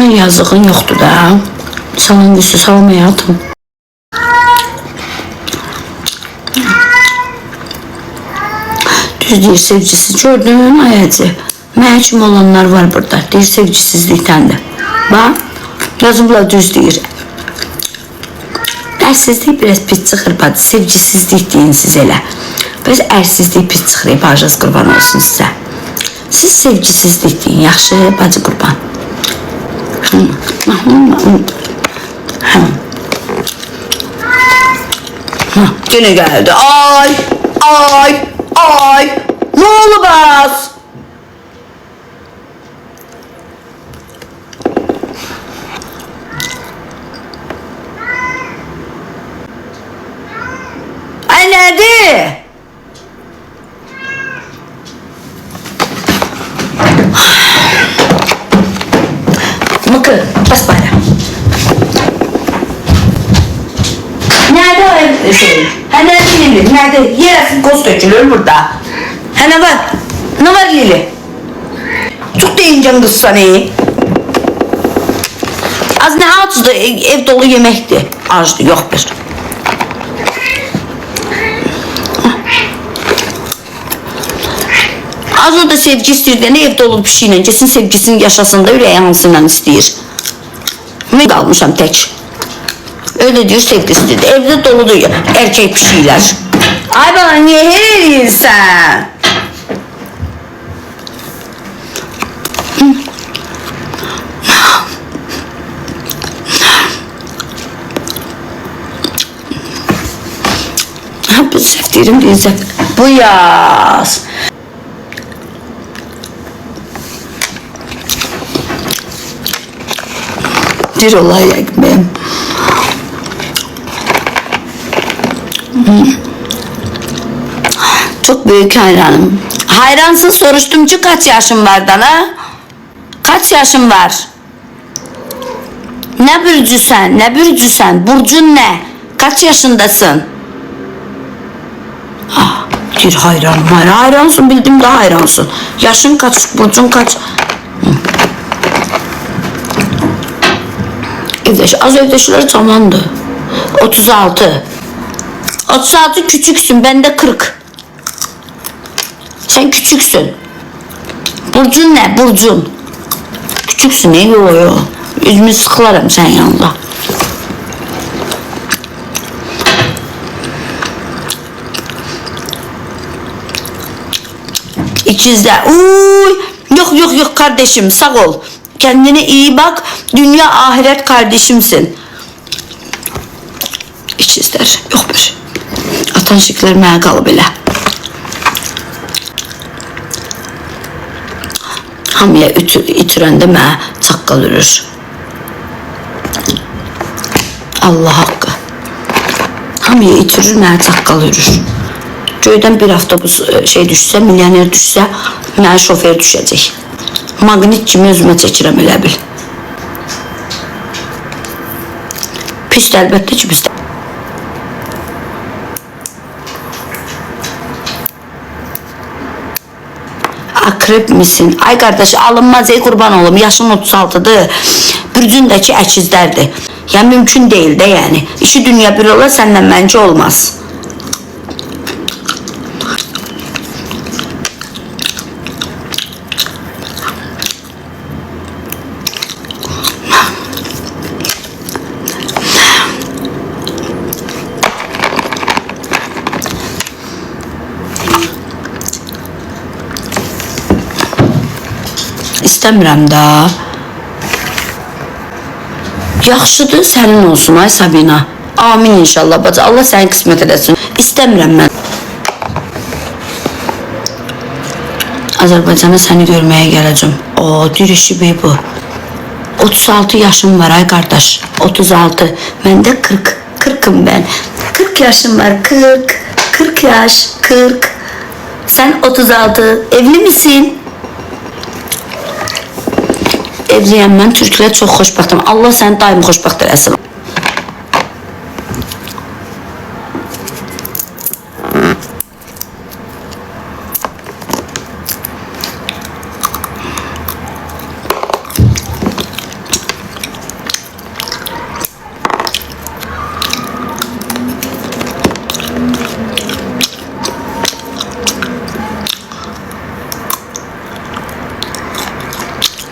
Yazığın yoxdur da. Salam üstü, salam həyatım. Düz deyir sevgisiz. Gördün ayacı. Məhkum olanlar var burada. Deyir sevgisizlikdəndir. Bax, yazıblar düz deyir. Ərsizlik biraz pis çıxır, bacı. Sevgisizlik deyin siz elə. Biraz ərsizlik pis çıxır, bacınız qurban olsun sizə. Siz sevgisizlik deyin, yaxşı, bacı qurban. Yine geldi. Ay, ay, ay. Ne oldu bas? Ay nerede? Mıkı, bas bana. Nerede o ev şey? Ha nerede Lili? Nerede? Yerasın koz dökülür burada. Ha ne var? Ne var Lili? Çok deyince kız sana. Az ne açdı? Ev dolu yemekti. Açdı, yok bir. Az o da sevgi istəyir, ne evdə olub bir şeylə, geçsin sevgisini yaşasın da ürəyi hansıyla istəyir. Mən qalmışam tək. Öyle diyor sevgisidir. Evdə doludur erkek bir şeyler. Ay bana niye her eləyirsən? Bu sevdiğim değilse. Bu yaz. Bir olay ekmeğim. Çok büyük hayranım. Hayransın soruştumcu kaç yaşın var Dana? Kaç yaşın var? Ne burcusen? Ne burcusen? Burcun ne? Kaç yaşındasın? Ah, bir hayranım. Hayransın bildim de hayransın. Yaşın kaç? Burcun kaç? Az evdeşiler zamandı. 36. 36 küçüksün, ben de 40. Sen küçüksün. Burcun ne? Burcun. Küçüksün, ne? Yo. Yüzümü sıkılarım sen yanında. İkizler. Uy. Yok kardeşim, sağ ol. Kendine iyi bak. Dünya ahiret kardeşimsin. İkizler. Yok bir. Atan şıklar mənə qalıb elə. Hamıya itirəndə mənə çaqqal ürür. Allah haqqı. Hamıya itirir, mənə çaqqal ürür. Göydən bir avtobus şey düşsə, milyoner düşsə, mənə şofer düşəcək. Maqnit kimi özümə çəkirəm elə bil. Pis əlbəttə ki, pis. Akrep misin? Ay kardeş alınmaz ey kurban oğlum. Yaşın 36'dır. Bürcündəki əkizlərdir. Yani mümkün değil de yani. İşi dünya bir ola senden bence olmaz. İstəmirəm da. Yaxşıdır, sənin olsun ay Sabina. Amin inşallah bacı. Allah səni qismət edəsin. İstəmirəm mən. Azərbaycana səni görməyə gələcəm. O, dirişi bey bu. 36 yaşım var ay qardaş. 36. Məndə 40. 40'ım ben. 40 yaşım var. 40. 40 yaş. 40. Sen 36. Evli misin? Evliyəm mən, Türklər çox xoşbəxtəm. Allah səni daim xoşbəxt eləsin.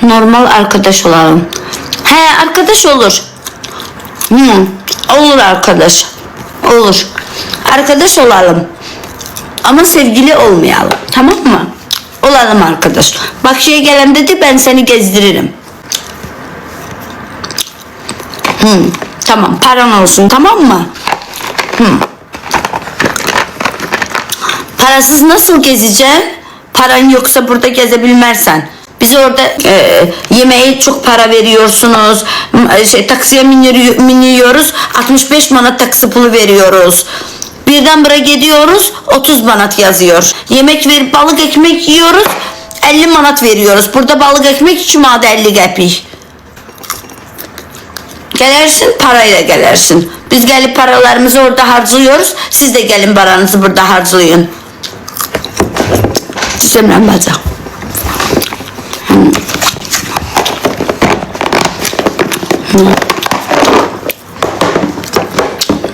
Normal arkadaş olalım. He, arkadaş olur. Olur arkadaş. Olur. Arkadaş olalım. Ama sevgili olmayalım. Tamam mı? Olalım arkadaş. Bakşi'ye gelen dedi, ben seni gezdiririm. Tamam, paran olsun, tamam mı? Parasız nasıl gezeceksin? Paran yoksa burada gezebilmezsen. Biz orada yemeğe çok para veriyorsunuz. Taksiye biniyoruz. 65 manat taksi pulu veriyoruz. Birdenbire gidiyoruz, 30 manat yazıyor. Yemek verip balık ekmek yiyoruz, 50 manat veriyoruz. Burada balık ekmek 2 manat 50 qəpik. Gelersin, parayla gelersin. Biz gelip paralarımızı orada harcıyoruz. Siz de gelin paranızı burada harcayın. Cemrem bacı.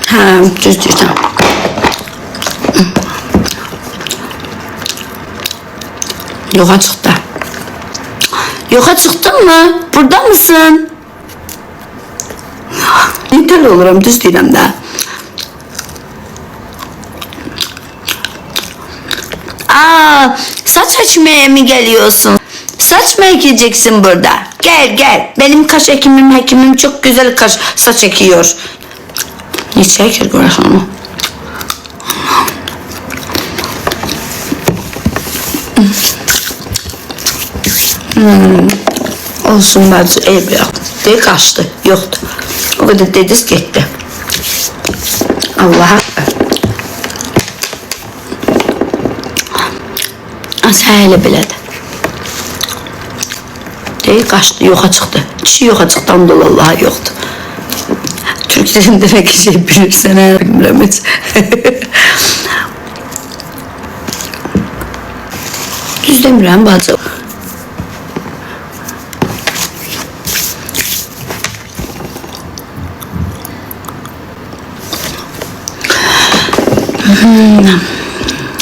Ha, düz. Yoxa çıktı. Yoxa çıktın mı? Burada mısın? İntel olurum, düz deyirəm də. Aa, saç ekmeye mi geliyorsun? Saç mı ekeceksin burada? Gel. Benim kaş hekimim çok güzel saç ekiyor. Ne çekir görürsen onu? Olsun bacı, ev yok. De kaçtı, yoktu. O kadar dediz gitti. Allah'a. Səhəli belədir. Deyil, qaçdı, yoxa çıxdı. Kişi yoxa çıxdan dolayı Allah'a yoxdur. Türk dilində nə ki şey bilirsən, bilmirəm heç. Düz demirəm, bacı.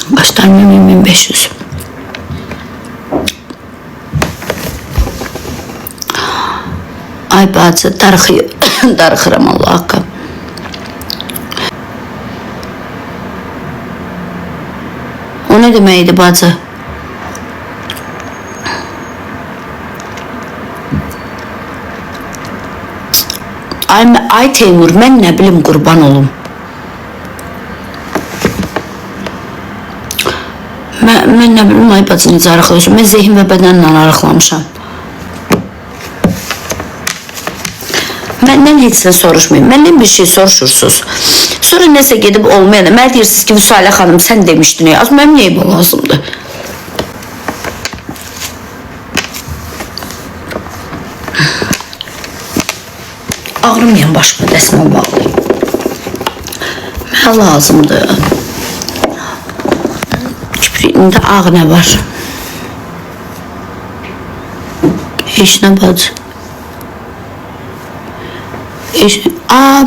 Başlarım 1500. Ay bacı, darıxıram Allah haqqı. O ne deməkdir bacı? Ay Teymur, mən nə bilim, qurban olum. Mən nə bilim, ay bacı necə arıqlayışım. Mən zehin və bədənlə arıqlamışam. Məndən heç nə soruşmayın. Məndən bir şey soruşursunuz. Sonra nəsə gedib olmayana, mənə deyirsiniz ki, Vüsalə xanım sən demişdin ya. Az mənim neyim o lazımdır? Ağrımayan başıma dəsmal bağlayayım. Mənə lazımdır. Kipriyində ağ nə var? Heç nə bacı.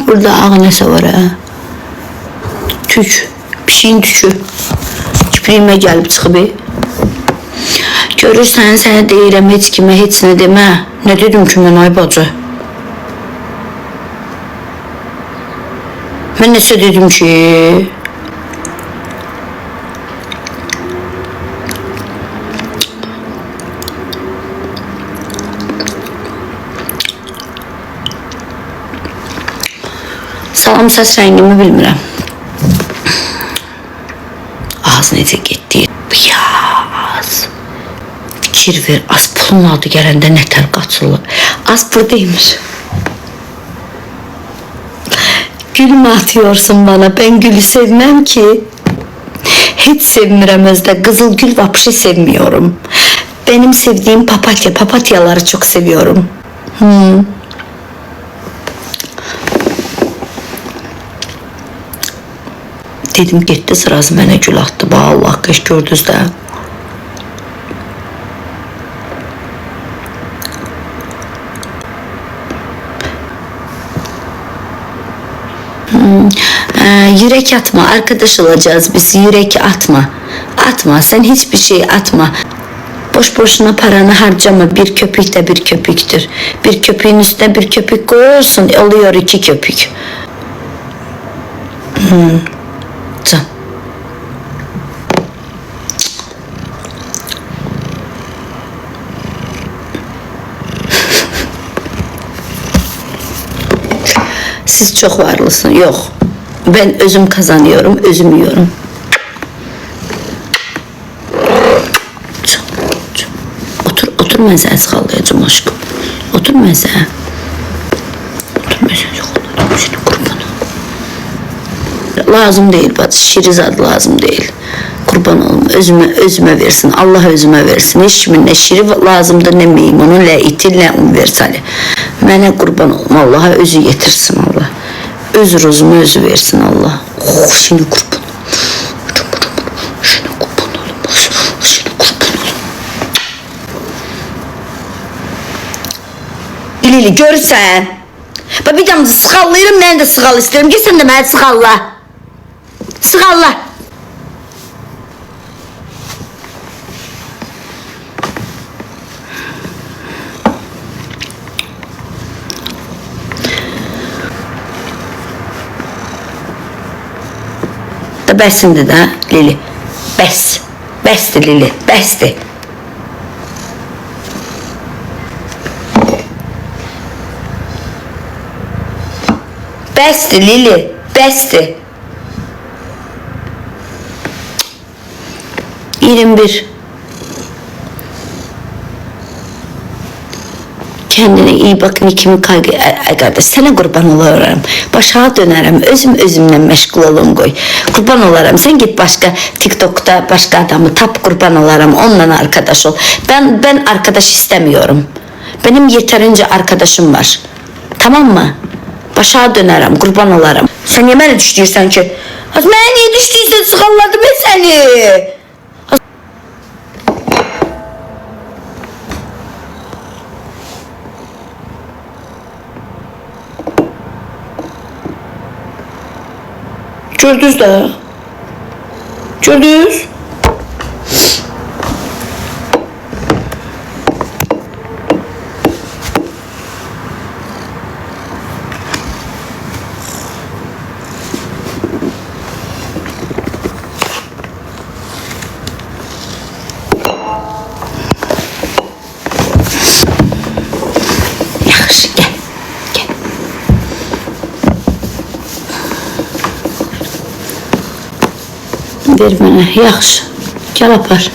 Burada ağ nəsə var ha. Tük, pişiyin tükü. Kipriyimə gəlib çıxıb. Görürsən, sənə deyirəm, heç kimə, heç nə demə. Nə dedim ki mən, ay bacı? Mən nəsə dedim ki... Salam, saç rəngimi bilmirəm. Az necə getdi. Biyaz. Fikir ver, az pulun adı gələndə nətər qaçılır. Az buradaymış. Gül mü atıyorsun bana? Ben gülü sevmem ki. Hiç sevmirəm özdə. Kızıl gül vapşı sevmiyorum. Benim sevdiğim papatya. Papatyaları çok seviyorum. Dedim getdi sırası mənə gül atdı. Allah qış gördünüz də. Yürek atma, arkadaş olacağız biz. Yürek atma. Atma, sen hiçbir şey atma. Boş boşuna paranı harcama. Bir köpük de bir köpüktür. Bir köpüğün üstüne bir köpük koyuyorsun, oluyor 2 köpük. Can. Siz çok varlısın. Yok. Ben özüm kazanıyorum, özüm yiyorum. Otur mesela sıkallayacağım aşkım. Otur mesela. Otur mesela sıkallayacağım. Seni kurban ol. Lazım değil bacı. Şirizat lazım değil. Kurban olma. Özüme versin. Allah özüme versin. Hiç kimin ne şiri lazımdır ne meymunun ne iti ne universali. Mene kurban olma. Allah'a özü getirsin Allah. Öz rozumu özü versin Allah. Oh şimdi kurban. Şimdi kurban olmaz. Şimdi kurban olmaz. İlili görürsen. Bak bir damla sıkallayırım, ben de sıkal isterim. Gel sen de beni sıkalla. Sıkalla. Da bəsindi də Lili. Bəs. Bəsdir Lili. Bəsdir. Bəsdir Lili. Bəsdir. 21. Kendine iyi bakın, kimi kaygı kardeş. Sana kurban olurum. Başa dönerim. Özümle meşgul olum koy. Kurban olurum. Sen git başka TikTok'ta başka adamı tap, kurban olurum. Onunla arkadaş ol. Ben arkadaş istemiyorum. Benim yeterince arkadaşım var. Tamam mı? Başa dönerim. Kurban olurum. Sen yemeğe düştüysen ki. Az mənə niye düştüysen sıxalladım ben seni. Gördünüz de. Gördünüz. Yaxşı, gel. Ver mənə, yaxşı. Gəl apar.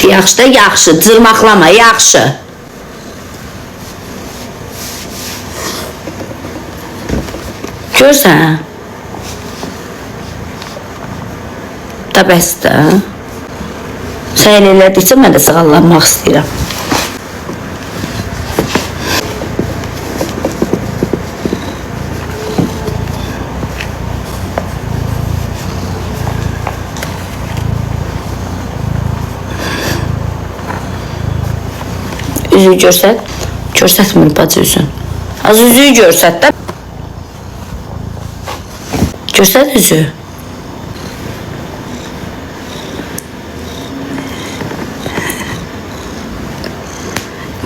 Yaxşı da yaxşı, cırmaqlama, yaxşı. Görsən? Da bəs də. Sən elədikcə mən də sığallanmaq istəyirəm. Üzüyü görsət. Görsətmir bacı üzün. Az üzüyü görsət də. Görsət üzüyü.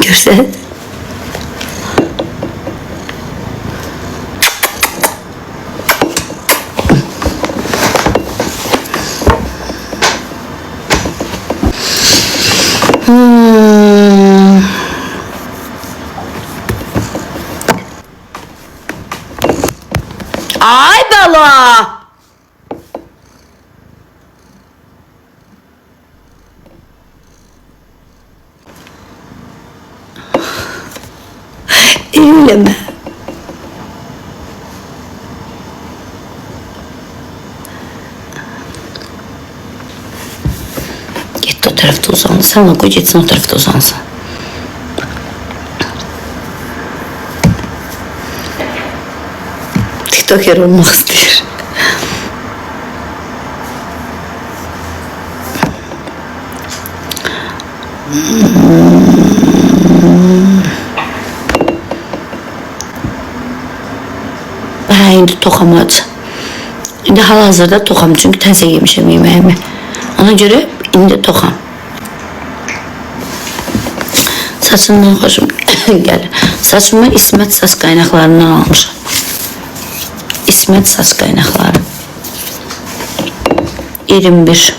Görsət. Ay bala! Eyleme. Git o tarafta uzandı. Sana koy gitsin o tarafta uzansın. TikToker olmak istiyor. Ha indi toxamadı. İndi hal-hazırda toxam, çünki təzə yemişəm yeməyimi. Ona görə indi toxam. Saçımdan xoşum gəlir. Saçımı İsmət saç qaynaqlarından almışam. İsmət saç qaynaqları. 21.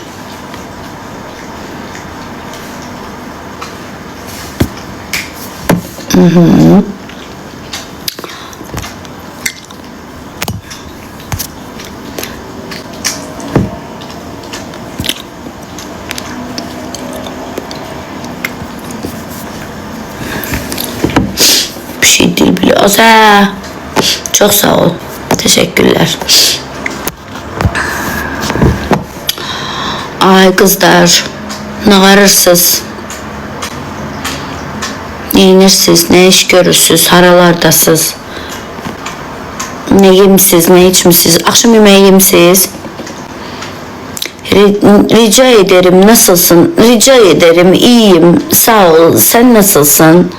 Bir şey değil biliyoruz. Çok sağ ol. Teşekkürler. Ay kızlar, ne qarırsınız? Neyinirsiniz, ne iş görürsünüz, haralardasınız? Ne yemişsiniz, ne içmişsiniz? Akşam yemeği yemişsiniz? Rica ederim, nasılsın? Rica ederim, iyiyim, sağ ol. Sen nasılsın?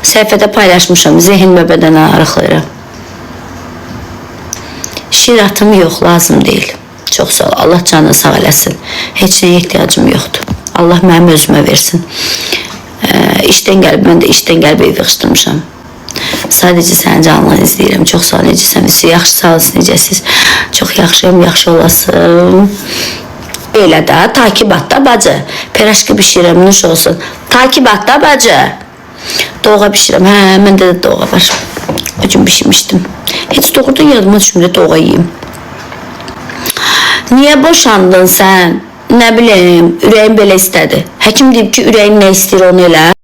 Səhifədə paylaşmışam, zihin və bədən ağrıqları. Şir atım yox, lazım deyil. Çox sağ ol, Allah canını sağ eləsin. Heç nəyə ehtiyacım yoxdur. Allah mənim özümə versin. İşdən gəlib, mən də işdən gəlib ev yığışdırmışam. Sadəcə sənin canını izləyirəm. Çox sağ ol, necəsiniz? Yaxşı, sağ olsun, necəsiniz? Çox yaxşıyım, yaxşı olasın. Elə də, takibatda bacı. Peraşki bişirəm, nuş olsun. Takibatda bacı. Doğğa bişirəm. Məndə də doğğa var. O gün bişirmişdim. Heç doğrudan yadıma düşmür, doğğa yiyeyim. Niyə boşandın sən? Nə bileyim, ürəyim belə istədi. Həkim deyib ki, ürəyin nə istəyir onu elə.